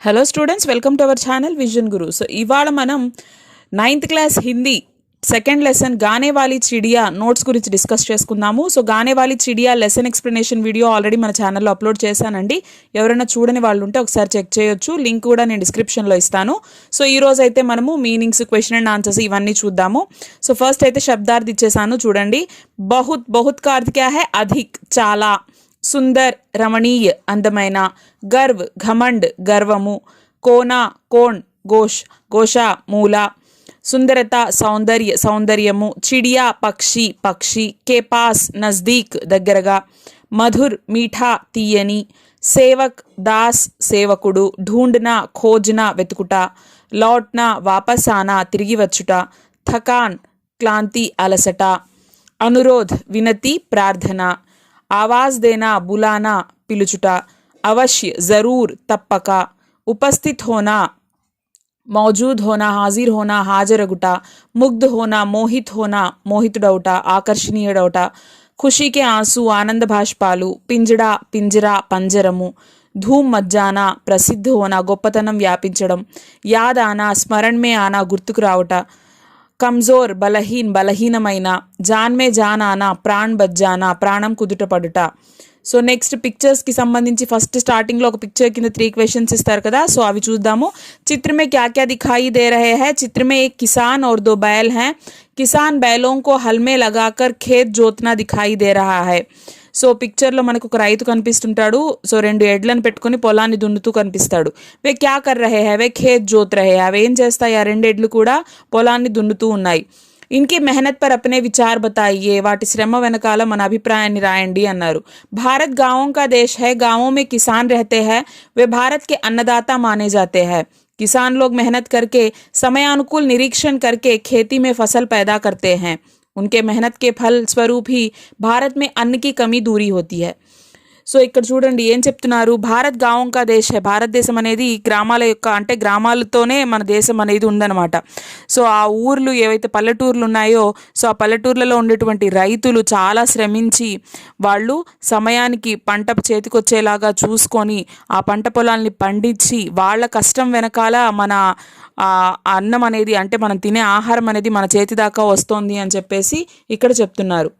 Hello students, welcome to our channel vision Guru. So ఇవాళ మనం 9th class Hindi second lesson గానే వాली చిడియా notes గురించి discuss చేసుకుందాము. సో గానే వాली చిడియా లెసన్ ఎక్స్ప్లెనేషన్ వీడియో ఆల్రెడీ మన ఛానల్లో అప్లోడ్ చేశానండి. ఎవరైనా చూడని వాళ్ళు ఉంటే ఒకసారి చెక్ చేయొచ్చు. లింక్ కూడా నేను డిస్క్రిప్షన్లో ఇస్తాను. సో ఈ రోజు అయితే మనము మీనింగ్స్, క్వశ్చన్ అండ్ ఆన్సర్స్ ఇవన్నీ చూద్దాము. సో ఫస్ట్ అయితే శబ్దార్థ్ ఇచ్చేసాను చూడండి. బహుత్, బహుత్ का अर्थ क्या है? अधिक, చాలా. సుందర్, రమణీయ, అందమైన. గర్వ్, ఘమండ్, గర్వము. కోనా, కోణ్, గోష్, గోష, మూల. సుందరత, సౌందర్య, సౌందర్యము. చిడియా, పక్షి, పక్షి. కే పాస్, నజ్దీక్, దగ్గరగా. మధుర్, మీఠా, తీయని. సేవక్, దాస్, సేవకుడు. ఢూండ్నా, ఖోజ్నా, వెతుకుట. లౌట్నా, వాపస్ ఆనా, తిరిగి వచ్చుట. థకాన్, క్లాంతి, అలసట. అనురోధ్, వినతి, ప్రార్థన. आवाज देना, बुलाना, पिलुचुटा. अवश्य, जरूर, तप्पक. उपस्थित होना, मौजूद होना, हाजिर होना, हाजरगुटा. मुग्ध होना, मोहित होना, मोहितुडौटा, आकर्षणीयडौटा. खुशी के आंसू, आनंद भाष्पालु. पिंजड़ा, पिंजरा, पंजरमु. धूम मज्जाना, प्रसिद्ध होना, गोप्पतनं व्यापिंचडं. याद आना, स्मरण में आना, गुर्तुकु रावट. కమ్జోర్, బలహీన్, బలహీనమైన. జాన్ మే జాన్ ఆనా, ప్రాణ్ బజ్జానా, ప్రాణం కుదుట పడుట. సో నెక్స్ట్ పిక్చర్స్కి సంబంధించి ఫస్ట్ స్టార్టింగ్లో ఒక పిక్చర్ కింద 3 క్వశ్చన్స్ ఇస్తారు కదా, సో అవి చూద్దాము. चित्र में क्या क्या दिखाई दे रहे हैं? चित्र में एक किसान और 2 बैल हैं. किसान बैलों को हल में लगाकर खेत जोतना दिखाई दे रहा है. సో పిక్చర్లో మనకు ఒక రైతు కనిపిస్తుంటాడు. సో 2 ఎడ్లను పెట్టుకుని పొలాన్ని దున్నుతూ కనిపిస్తాడు. వే క్యా కర్ రహే హై? వే ఖేత్ జోత్ రహే హై. అవి ఏం చేస్తాయి? ఆ 2 ఎడ్లు కూడా పొలాన్ని దున్నుతూ ఉన్నాయి. ఇన్కి మెహనత్ పర్ అప్నే విచార్ బతాయియే. వాటి శ్రమ వెనకాల మన అభిప్రాయాన్ని రాయండి అన్నారు. భారత్ గాంవోं का देश है. गांवों में किसान रहते हैं. वे भारत के अन्नदाता माने जाते हैं. किसान लोग मेहनत करके, समयानुकूल निरीक्षण करके खेती में फसल पैदा करते हैं. उनके मेहनत के फल स्वरूप ही भारत में अन्न की कमी दूरी होती है. సో ఇక్కడ చూడండి ఏం చెప్తున్నారు. భారత్ గాంవం కా దేశ్ హై. భారతదేశం అనేది గ్రామాల యొక్క, అంటే గ్రామాలతోనే మన దేశం అనేది ఉందన్నమాట. సో ఆ ఊర్లు ఏవైతే పల్లెటూర్లు ఉన్నాయో, సో ఆ పల్లెటూర్లలో ఉండేటువంటి రైతులు చాలా శ్రమించి వాళ్ళు సమయానికి పంట చేతికొచ్చేలాగా చూసుకొని ఆ పంట పొలాల్ని పండించి వాళ్ళ కష్టం వెనకాల మన అన్నం అనేది, అంటే మనం తినే ఆహారం అనేది మన చేతి దాకా వస్తోంది అని చెప్పేసి ఇక్కడ చెప్తున్నారు.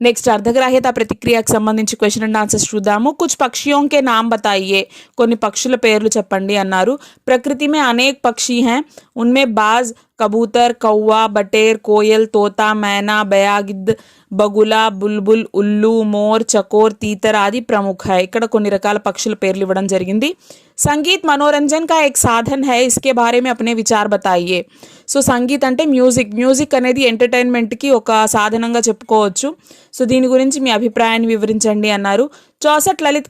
నెక్స్ట్ అర్ధగ్రాహ్యత ప్రతిక్రియకు సంబంధించి క్వశ్చన్ అండ్ ఆన్సర్స్ చూద్దాము. కుచ్ పక్షియోं के नाम बताइए. కొన్ని పక్షుల పేర్లు చెప్పండి అన్నారు. ప్రకృతి में अनेक पक्षी हैं. उनमें बाज, कबूतर, कौवा, बटेर, कोयल, तोता, मैना, बयागिद्द, బగులా, బుల్బుల్, ఉల్లు, మోర్, చకోర్, తీతర్ ఆది ప్రముఖ है. ఇక్కడ కొన్ని రకాల పక్షుల పేర్లు ఇవ్వడం జరిగింది. సంగీత్ మనోరంజన్ కా एक साधन है. इसके बारे में अपने विचार बताइए. సో సంగీత్ అంటే మ్యూజిక్ అనేది ఎంటర్టైన్మెంట్కి ఒక సాధనంగా చెప్పుకోవచ్చు. సో దీని గురించి మీ అభిప్రాయాన్ని వివరించండి అన్నారు. 64 ललित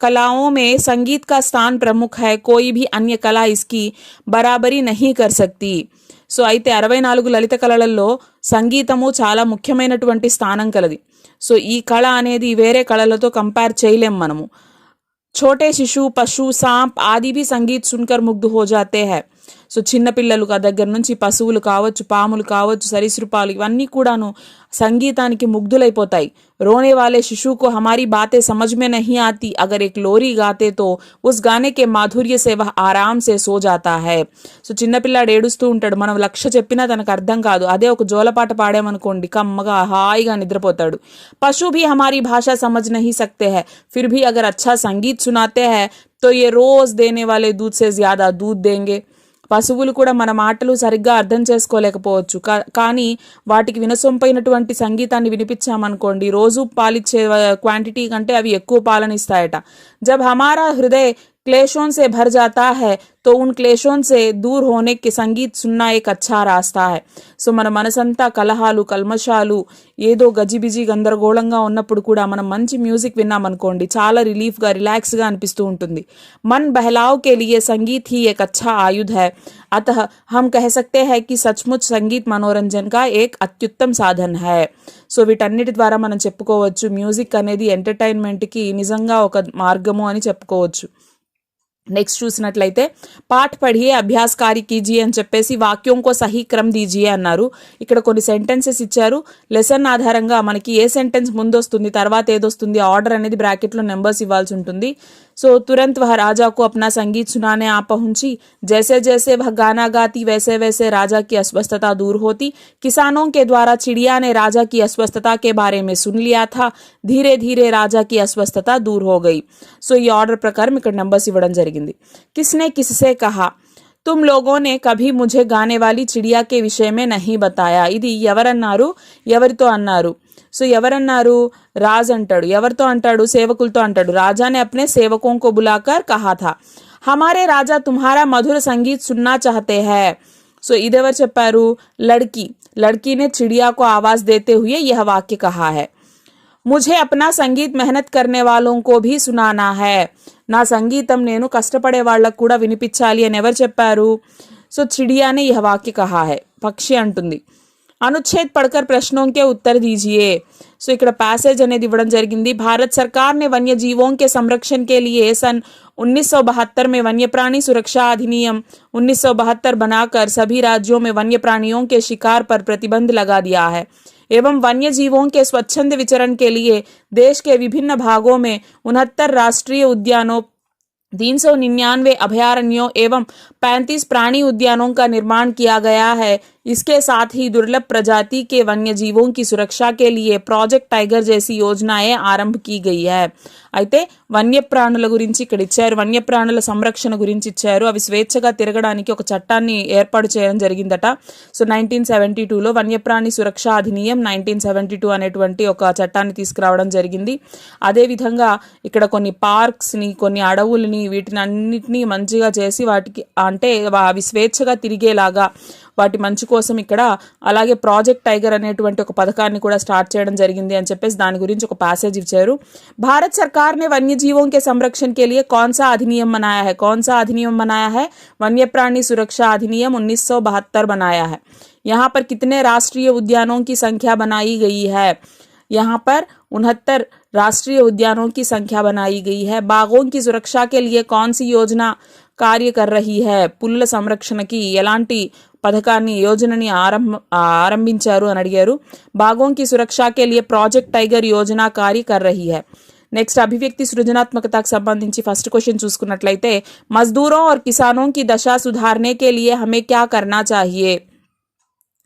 कलाओं में संगीत का स्थान प्रमुख है. कोई भी अन्य कला इसकी बराबरी नहीं कर सकती. సో అయితే 64 లలిత కళలలో సంగీతము చాలా ముఖ్యమైనటువంటి స్థానం కలది. సో ఈ కళ అనేది వేరే కళలతో కంపేర్ చేయలేం మనము. छोटे शिशु, पशु, सांप आदि भी संगीत सुनकर मुग्ध हो जाते हैं. సో చిన్నపిల్లలు దగ్గర నుంచి పశువులు కావచ్చు, పాములు కావచ్చు, సరీసృపాలు ఇవన్నీ కూడాను సంగీతానికి ముగ్ధులైపోతాయి. रोने वाले शिशु को हमारी बातें समझ में नहीं आती. अगर एक लोरी गाते तो उस गाने के माधुर्य से वह आराम से सो जाता है. సో చిన్నపిల్లాడు ఏడుస్తూ ఉంటాడు, మనం లక్ష చెప్పినా తనకు అర్థం కాదు. అదే ఒక జోలపాట పాడామనుకోండి, కమ్మగా హాయిగా నిద్రపోతాడు. पशु भी हमारी भाषा समझ नहीं सकते हैं. फिर भी अगर अच्छा संगीत सुनाते हैं तो ये रोज देने वाले दूध से ज्यादा दूध देंगे. పశువులు కూడా మన మాటలు సరిగ్గా అర్థం చేసుకోలేకపోవచ్చు, కానీ వాటికి వినసొంపైనటువంటి సంగీతాన్ని వినిపించామనుకోండి, రోజు పాలిచ్చే క్వాంటిటీ కంటే అవి ఎక్కువ పాలనిస్తాయట. జబ్ హమారా హృదయ क्लेशों से भर जाता है तो उन क्लेशों से दूर होने के संगीत सुनना एक अच्छा रास्ता है. సో మన మనసంతా కలహాలు, కల్మషాలు, ఏదో గజిబిజి గందరగోళంగా ఉన్నప్పుడు కూడా మనం మంచి మ్యూజిక్ విన్నామనుకోండి, చాలా రిలీఫ్గా, రిలాక్స్గా అనిపిస్తూ ఉంటుంది. मन बहलाव के लिए संगीत ही एक अच्छा आयुध है. अतः हम कह सकते हैं कि सचमुच संगीत मनोरंजन का एक अत्युत्तम साधन है. సో వీటన్నిటి ద్వారా మనం చెప్పుకోవచ్చు మ్యూజిక్ అనేది ఎంటర్టైన్మెంట్కి నిజంగా ఒక మార్గము అని చెప్పుకోవచ్చు. నెక్స్ట్ చూసినట్లయితే పాఠ్ పढ़िए అభ్యాస్ కార్య కీజిए అని చెప్పేసి వాక్యం కో సహీ క్రమ్ దీజిए అన్నారు. ఇక్కడ కొన్ని సెంటెన్సెస్ ఇచ్చారు. లెసన్ ఆధారంగా మనకి ఏ సెంటెన్స్ ముందు వస్తుంది తర్వాత ఏదొస్తుంది ఆర్డర్ అనేది బ్రాకెట్లో నెంబర్స్ ఇవ్వాల్సి ఉంటుంది. సో तुरंत वह राजा को अपना संगीत सुनाने आ पहुंची. जैसे जैसे वह गाना गाती वैसे वैसे राजा की अस्वस्थता दूर होती. किसानों के द्वारा चिड़िया ने राजा की अस्वस्थता के बारे में सुन लिया था. धीरे धीरे राजा की अस्वस्थता दूर हो गई. సో ఈ ఆర్డర్ ప్రకారం ఇక్కడ నెంబర్స్ ఇవ్వడం జరిగింది. किसने किससे कहा, तुम लोगों ने कभी मुझे गाने वाली चिड़िया के विषय में नहीं बताया. ఇది ఎవరన్నారు, ఎవరితో అన్నారు. సో ఎవరన్నారు, రాజ్ అంటాడు. ఎవరితో అంటాడు, సేవకులతో అంటాడు. రాజానే అప్నే సేవకోं को बुलाकर कहा था, हमारे राजा तुम्हारा मधुर संगीत सुनना चाहते हैं. సో ఇదెవరు చెప్పారు, लड़की. लड़की ने चिड़िया को आवाज देते हुए यह वाक्य कहा है. मुझे अपना संगीत मेहनत करने वालों को भी सुनाना है. నా సంగీతం నేను కష్టపడే వాళ్ళకు కూడా వినిపించాలి అని ఎవరు చెప్పారు. సో చిడియానే యహ్ వాక్య కహా హై, పక్షి అంటుంది. अनुच्छेद पढ़कर प्रश्नों के उत्तर दीजिए. సో ఇక్కడ पैसेज అనేది ఇవ్వడం జరిగింది. भारत सरकार ने वन्य जीवों के संरक्षण के लिए सन 1972 में वन्य प्राणी सुरक्षा अधिनियम 1972 बनाकर सभी राज्यों में वन्य प्राणियों के शिकार पर प्रतिबंध लगा दिया है एवं वन्य जीवों के स्वच्छंद विचरण के लिए देश के विभिन्न भागों में 69 राष्ट्रीय उद्यानों 399 अभयारण्यों एवं 35 प्राणी उद्यानों का निर्माण किया गया है. इसके साथ ही दुर्लभ प्रजाति के वन्य जीवों की सुरक्षा के लिए प्रोजेक्ट टाइगर जैसी योजनाएं आरंभ की गई है. అయితే వన్యప్రాణుల గురించి ఇక్కడ ఇచ్చారు, వన్యప్రాణుల సంరక్షణ గురించి ఇచ్చారు. అవి స్వేచ్ఛగా తిరగడానికి ఒక చట్టాన్ని ఏర్పాటు చేయడం జరిగిందట. సో 1972లో వన్యప్రాణి సురక్ష అధినియం 1972 అనేటువంటి ఒక చట్టాన్ని తీసుకురావడం జరిగింది. అదేవిధంగా ఇక్కడ కొన్ని పార్క్స్ని, కొన్ని అడవులని, వీటిని అన్నిటినీ మంచిగా చేసి వాటికి అంటే అవి స్వేచ్ఛగా తిరిగేలాగా వాటి మంచి కోసం ఇక్కడ అలాగే ప్రాజెక్ట్ టైగర్ అనేటువంటి ఒక పథకాన్ని కూడా స్టార్ట్ చేయడం జరిగింది అని చెప్పేసి దాని గురించి ఒక पैसेज ఇచ్చారు. भारत सरकार ने वन्य जीवों के संरक्षण के लिए कौन सा अधिनियम बनाया है, कौन सा अधिनियम बनाया है, वन्य प्राणी सुरक्षा अधिनियम 1972 बनाया है. यहाँ पर कितने राष्ट्रीय उद्यानों की संख्या बनाई गई है, यहाँ पर 69 राष्ट्रीय उद्यानों की संख्या बनाई गई है. बाघों की सुरक्षा के लिए कौन सी योजना कार्य कर रही है, పుల్ల సంరక్షణకి ఎలాంటి పథకాన్ని యోజనని ఆరంభించారు అని అడిగారు. బాగోं की सुरक्षा के लिए प्रोजेक्ट टाइगर योजना कार्य कर रही है. నెక్స్ట్ అభివ్యక్తి సృజనాత్మకతకు సంబంధించి ఫస్ట్ క్వశ్చన్ చూసుకున్నట్లయితే మజ్దూరోं और किसानों की दशा सुधारने के लिए हमें क्या करना चाहिए.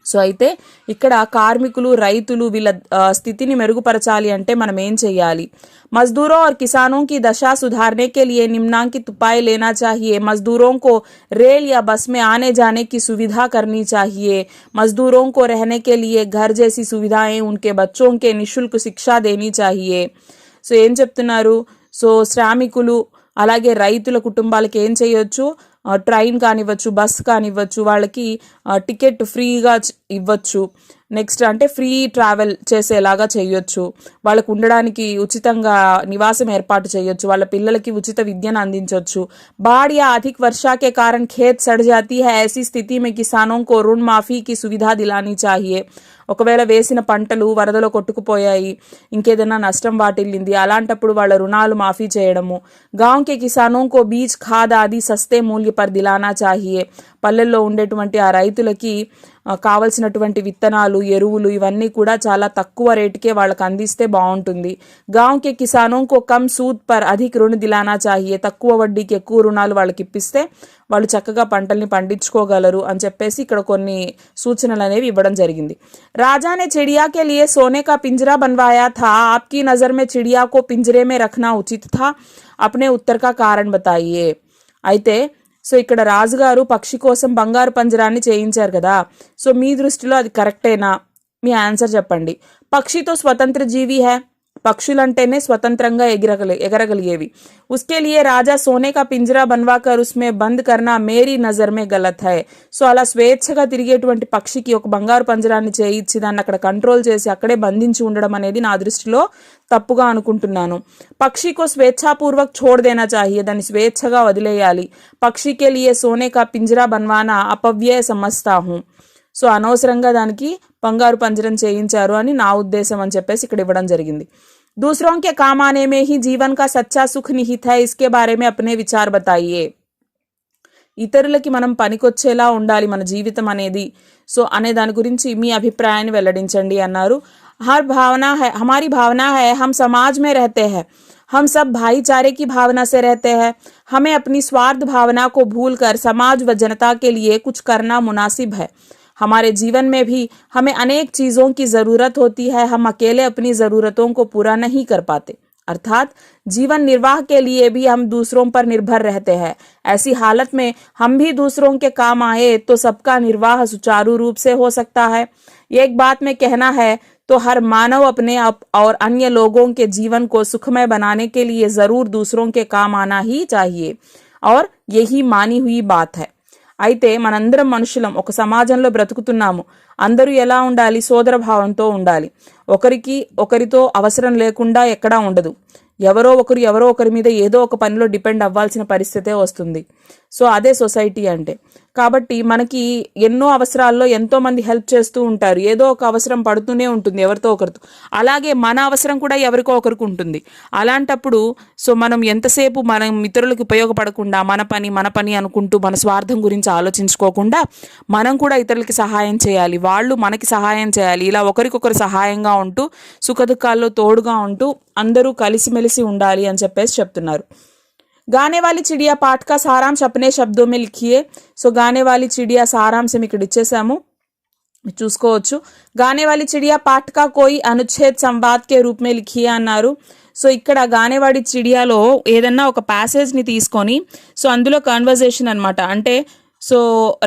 సో అయితే ఇక్కడ కార్మికులు, రైతులు వీళ్ళ స్థితిని మెరుగుపరచాలి అంటే మనం ఏం చేయాలి. मजदूरों और किसानों की दशा सुधारने के लिए निम्नांकित उपाय लेना चाहिए. मजदूरों को रेल या बस में आने जाने की सुविधा करनी चाहिए. मजदूरों को रहने के लिए घर जैसी सुविधाएं, उनके बच्चों के निःशुल्क शिक्षा देनी चाहिए. సో ఏం చెప్తున్నారు, సో శ్రామికులు అలాగే రైతుల కుటుంబాలకి ఏం చేయొచ్చు, ట్రైన్ కానివ్వచ్చు, బస్ కానివ్వచ్చు, వాళ్ళకి టికెట్ ఫ్రీగా ఇవ్వచ్చు. నెక్స్ట్ అంటే ఫ్రీ ట్రావెల్ చేసేలాగా చేయొచ్చు. వాళ్ళకు ఉండడానికి ఉచితంగా నివాసం ఏర్పాటు చేయొచ్చు. వాళ్ళ పిల్లలకి ఉచిత విద్యను అందించవచ్చు. बाढ़ या अधिक वर्षा के कारण खेत सड़ जाती है, ऐसी स्थिति में किसानों को ऋण माफी की सुविधा दिलानी चाहिए. ఒకవేళ వేసిన పంటలు వరదలో కొట్టుకుపోయాయి, ఇంకేదైనా నష్టం వాటిల్లింది, అలాంటప్పుడు వాళ్ళ రుణాలు మాఫీ చేయడము. गांव के किसानों को बीज खाद आदि सस्ते मूल्य पर दिलाना चाहिए. పల్లెల్లో ఉండేటువంటి ఆ రైతులకి కావలసినటువంటి విత్తనాలు, ఎరువులు ఇవన్నీ కూడా చాలా తక్కువ రేటుకే వాళ్ళకి అందిస్తే బాగుంటుంది. गांव के किसानों को कम सूद पर अधिक ऋण दिलाना चाहिए. తక్కువ వడ్డీకి ఎక్కువ రుణాలు వాళ్ళకి ఇప్పిస్తే వాళ్ళు చక్కగా పంటల్ని పండించుకోగలరు అని చెప్పేసి ఇక్కడ కొన్ని సూచనలు అనేవి ఇవ్వడం జరిగింది. राजा ने चिड़िया के लिए सोने का पिंजरा बनवाया था. आपकी नजर में चिड़िया को पिंजरे में रखना उचित था. अपने उत्तर का कारण बताइए. అయితే సో ఇక్కడ రాజుగారు పక్షి కోసం బంగారు పంజరాన్ని చేయించారు కదా, సో మీ దృష్టిలో అది కరెక్టేనా, మీ ఆన్సర్ చెప్పండి. పక్షి తో స్వతంత్ర జీవి హై, పక్షులంటేనే స్వతంత్రంగా ఎగరగలిగేవి. उसके लिए राजा सोने का पिंजरा बनवाकर उसमें बंद करना मेरी नजर में गलत है. సో అలా స్వేచ్ఛగా తిరిగేటువంటి పక్షికి ఒక బంగారు పంజరాన్ని చేయించి దాన్ని అక్కడ కంట్రోల్ చేసి అక్కడే బంధించి ఉండడం అనేది నా దృష్టిలో తప్పుగా అనుకుంటున్నాను. పక్షి को स्वेच्छापूर्वक छोड़ देना चाहिए. దాన్ని స్వేచ్ఛగా వదిలేయాలి. పక్షి के लिए सोने का पिंजरा बनवाना अपव्यय समझता हूँ. సో అనవసరంగా దానికి బంగారు పంజరం చేయించారు అని నా ఉద్దేశం అని చెప్పేసి ఇక్కడ ఇవ్వడం జరిగింది. दूसरों के काम आने में ही जीवन का सच्चा सुख निहित है, इसके बारे में अपने विचार बताइए। ఇతరులకి మనం పనికొచ్చేలా ఉండాలి మన జీవితం అనేది, సో అనే దాని గురించి మీ అభిప్రాయాన్ని వెల్లడించండి అన్నారు. हमारी भावना है हम समाज में रहते हैं, हम सब भाईचारे की भावना से रहते हैं, हमें अपनी स्वार्थ भावना को भूलकर समाज व जनता के लिए कुछ करना मुनासिब है। हमारे जीवन में भी हमें अनेक चीज़ों की ज़रूरत होती है, हम अकेले अपनी ज़रूरतों को पूरा नहीं कर पाते, अर्थात जीवन निर्वाह के लिए भी हम दूसरों पर निर्भर रहते हैं। ऐसी हालत में हम भी दूसरों के काम आए तो सबका निर्वाह सुचारू रूप से हो सकता है। एक बात में कहना है तो हर मानव अपने और अन्य लोगों के जीवन को सुखमय बनाने के लिए ज़रूर दूसरों के काम आना ही चाहिए, और यही मानी हुई बात है। అయితే మనందరం మనుషులం, ఒక సమాజంలో బ్రతుకుతున్నాము. అందరూ ఎలా ఉండాలి? సోదర భావంతో ఉండాలి. ఒకరితో అవసరం లేకుండా ఎక్కడా ఉండదు. ఎవరో ఒకరి మీద ఏదో ఒక పనిలో డిపెండ్ అవ్వాల్సిన పరిస్థితే వస్తుంది. సో అదే సొసైటీ అంటే. కాబట్టి మనకి ఎన్నో అవసరాల్లో ఎంతో మంది హెల్ప్ చేస్తూ ఉంటారు, ఏదో ఒక అవసరం పడుతూనే ఉంటుంది ఎవరితో ఒకరితో. అలాగే మన అవసరం కూడా ఎవరికో ఒకరికి ఉంటుంది. అలాంటప్పుడు సో మనం ఎంతసేపు మనం ఇతరులకు ఉపయోగపడకుండా మన పని అనుకుంటూ మన స్వార్థం గురించి ఆలోచించుకోకుండా మనం కూడా ఇతరులకి సహాయం చేయాలి, వాళ్ళు మనకి సహాయం చేయాలి. ఇలా ఒకరికొకరు సహాయంగా ఉంటూ సుఖదుఖాల్లో తోడుగా ఉంటూ అందరూ కలిసిమెలిసి ఉండాలి అని చెప్పేసి చెప్తున్నారు. गाने वाली चिड़िया पाठ का सारांश अपने शब्दों में लिखिए. సో గానే వాలి చిడియా సారాంశం ఇక్కడ ఇచ్చేసాము, చూసుకోవచ్చు. గానే వాలి చిడియా పాఠ్ కా కోయి అనుచ్ఛేద్ సంవాద్ కే రూప్ మే లిఖియే అన్నారు. సో ఇక్కడ గానేవాడి చిడియాలో ఏదన్నా ఒక ప్యాసేజ్ని తీసుకొని సో అందులో కన్వర్జేషన్ అనమాట. అంటే సో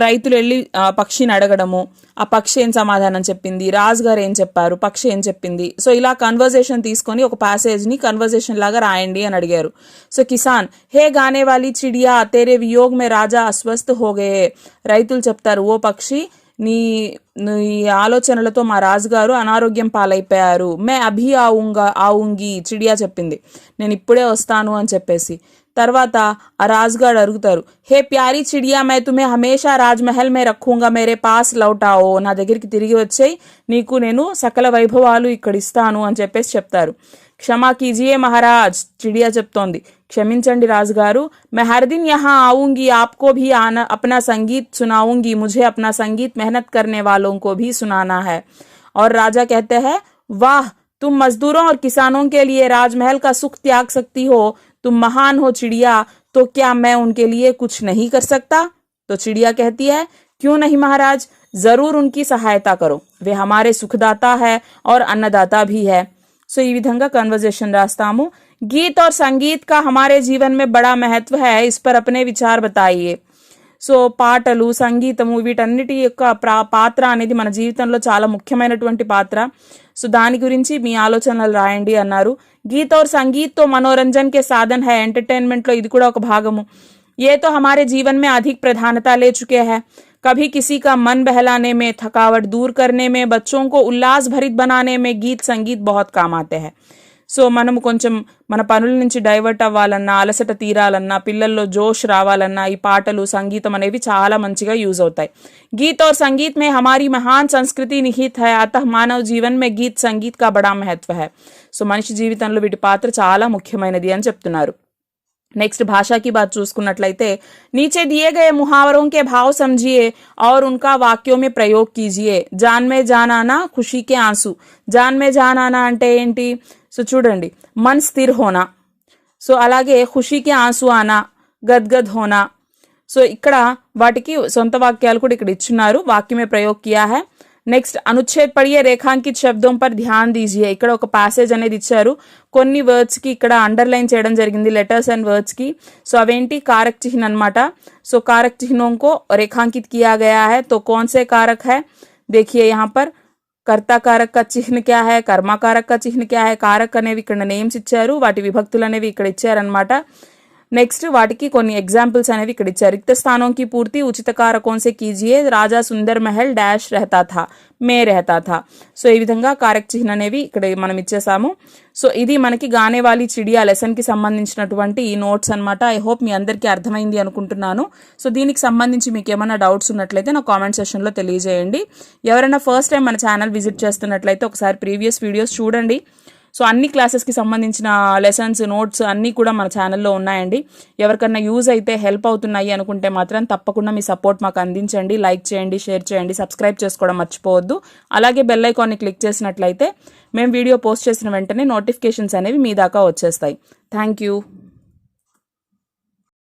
రైతులు వెళ్ళి పక్షిని అడగడము, ఆ పక్షి ఏం సమాధానం చెప్పింది, రాజు గారు ఏం చెప్పారు, పక్షి ఏం చెప్పింది, సో ఇలా కన్వర్జేషన్ తీసుకొని ఒక ప్యాసేజ్ని కన్వర్జేషన్ లాగా రాయండి అని అడిగారు. సో కిసాన్, హే గానే వాలి చిడియా తేరే వియోగ్ మే రాజా అస్వస్థ హోగయే. రైతులు చెప్తారు, ఓ పక్షి నీ ఆలోచనలతో మా రాజుగారు అనారోగ్యం పాలైపోయారు. మే అభి ఆవుంగి చిడియా చెప్పింది, నేను ఇప్పుడే వస్తాను అని చెప్పేసి. తర్వాత ఆ రాజుగారు అడుగుతారు, హే ప్యారీ చిడియా మే తుమ్హే హమేషా రాజ్మహల్ మే రఖూంగా మేరే పాస్ లౌటావో. నా దగ్గరికి తిరిగి వచ్చేయి, నీకు నేను సకల వైభవాలు ఇక్కడ ఇస్తాను అని చెప్పేసి చెప్తారు. క్షమా కీజియే మహారాజ్, చిడియా చెప్తోంది, క్షమించండి రాజుగారు. మే హర్ దిన్ యహా ఆऊंगी, आपको भी अपना संगीत सुनाऊंगी, मुझे अपना संगीत मेहनत करने वालों को भी सुनाना है. और राजा कहते हैं, वाह तुम मजदूरों और किसानों के लिए राजमहल का सुख त्याग सकती हो, तुम महान हो चिड़िया, तो क्या मैं उनके लिए कुछ नहीं कर सकता? तो चिड़िया कहती है, क्यों नहीं महाराज, जरूर उनकी सहायता करो, वे हमारे सुखदाता है और अन्नदाता भी है. సో ఈ విధంగా కన్వర్జేషన్ రాస్తాము. గీత్ और संगीत का हमारे जीवन में बड़ा महत्व है, इस पर अपने विचार बताइए. సో పాటలు, సంగీతము వీటన్నిటి యొక్క పాత్ర అనేది మన జీవితంలో చాలా ముఖ్యమైనటువంటి పాత్ర. సో దాని గురించి మీ ఆలోచనలు రాయండి అన్నారు. గీత్ और संगीत तो मनोरंजन के साधन है, ఎంటర్టైన్మెంట్లో ఇది కూడా ఒక భాగము. ये तो हमारे जीवन में अधिक प्रधानता ले चुके हैं. कभी किसी का मन बहलाने में, थकावट दूर करने में, बच्चों को उल्लास भरित बनाने में गीत संगीत बहुत काम आते हैं. సో మనం కొంచెం మన పనుల నుంచి డైవర్ట్ అవ్వాలన్నా, అలసట తీరాలన్నా, పిల్లల్లో జోష్ రావాలన్నా ఈ పాటలు, సంగీతం అనేవి చాలా మంచిగా యూజ్ అవుతాయి. गीत और संगीत में हमारी महान संस्कृति निहित है, अतः मानव जीवन में गीत संगीत का बड़ा महत्व है. సో మనిషి జీవితంలో వీటి పాత్ర చాలా ముఖ్యమైనది అని చెప్తున్నారు. नेक्स्ट भाषा की बात చూసుకున్నట్లయితే, नीचे दिए गए मुहावरों के भाव समझिए और उनका वाक्यों में प्रयोग कीजिए. जान में जान आना, खुशी के आंसू. जान में जान आना అంటే ఏంటి? సో చూడండి, మన్ స్థిర్ హోనా, సో అలాగే ఖుషీకి ఆన్సు ఆనా, గద్గద్ హోనా. సో ఇక్కడ వాటికి సొంత వాక్యాలు కూడా ఇక్కడ ఇచ్చున్నారు, వాక్యమే ప్రయోగ్ కియా హై. నెక్స్ట్ అనుచ్ఛేద్ పడియే రేఖాంకిత శబ్దం పర్ ధ్యాన్ దీజియే. ఇక్కడ ఒక ప్యాసేజ్ అనేది ఇచ్చారు, కొన్ని వర్డ్స్కి ఇక్కడ అండర్లైన్ చేయడం జరిగింది, లెటర్స్ అండ్ వర్డ్స్కి. సో అవేంటి? कारक चिन्ह అనమాట. సో कारक चिन्हों को रेखांकित किया गया है. तो कौन से कारक है? देखिए यहाँ पर कर्ता कारक का चिन्ह क्या है, कर्मा कारक का चिन्ह क्या है. कारक అనేవి ఇక్కడ నేమ్స్ ఇచ్చారు, వాటి విభక్తులు అనేవి ఇక్కడ ఇచ్చారనమాట. నెక్స్ట్ వాటికి కొన్ని ఎగ్జాంపుల్స్ అనేవి ఇక్కడ ఇచ్చారు. रिक्त स्थानों की पूर्ति उचित कारकों से कीजिए. राजा सुंदर महल डैश रहता था, మే रहता था. సో ఈ విధంగా కారక్ చిహ్న అనేవి ఇక్కడ మనం ఇచ్చేసాము. సో ఇది మనకి గానే వాలి చిడియా లెసన్కి సంబంధించినటువంటి ఈ నోట్స్ అనమాట. ఐ హోప్ మీ అందరికీ అర్థమైంది అనుకుంటున్నాను. సో దీనికి సంబంధించి మీకు ఏమైనా డౌట్స్ ఉన్నట్లయితే నా కామెంట్ సెషన్లో తెలియజేయండి. ఎవరైనా ఫస్ట్ టైం మన ఛానల్ విజిట్ చేస్తున్నట్లయితే ఒకసారి ప్రీవియస్ వీడియోస్ చూడండి. సో అన్ని క్లాసెస్కి సంబంధించిన లెసన్స్ నోట్స్ అన్నీ కూడా మన ఛానల్లో ఉన్నాయండి. ఎవరికన్నా యూజ్ అయితే హెల్ప్ అవుతున్నాయి అనుకుంటే మాత్రం తప్పకుండా మీ సపోర్ట్ మాకు అందించండి. లైక్ చేయండి, షేర్ చేయండి, సబ్స్క్రైబ్ చేసుకోవడం మర్చిపోవద్దు. అలాగే బెల్ ఐకాన్ని క్లిక్ చేసినట్లయితే మేము వీడియో పోస్ట్ చేసిన వెంటనే నోటిఫికేషన్స్ అనేవి మీ దాకా వచ్చేస్తాయి. Thank you.